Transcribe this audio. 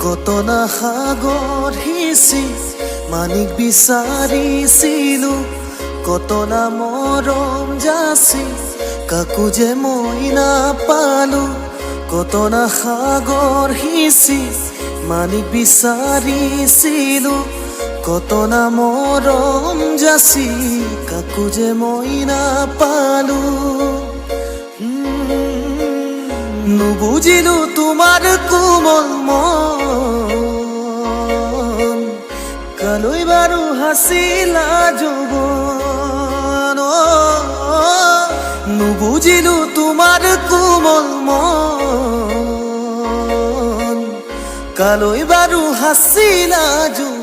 কত না সাগৰ সিঁচি মানিক বিচাৰিছিলো, কত না মৰম যাচি কাকো যে মই নাপালো। কত না সাগৰ সিঁচি মানিক বিচাৰিছিলো, কত না মৰম যাচি কাকো যে মই নাপালো। নুবুজিলো তোমাৰ কোমল মন, কালৈ বাৰু হাছিলা যৌৱন। নুবুজিলো তোমাৰ কোমল মন, কালৈ বাৰু হাছিলা যৌৱন।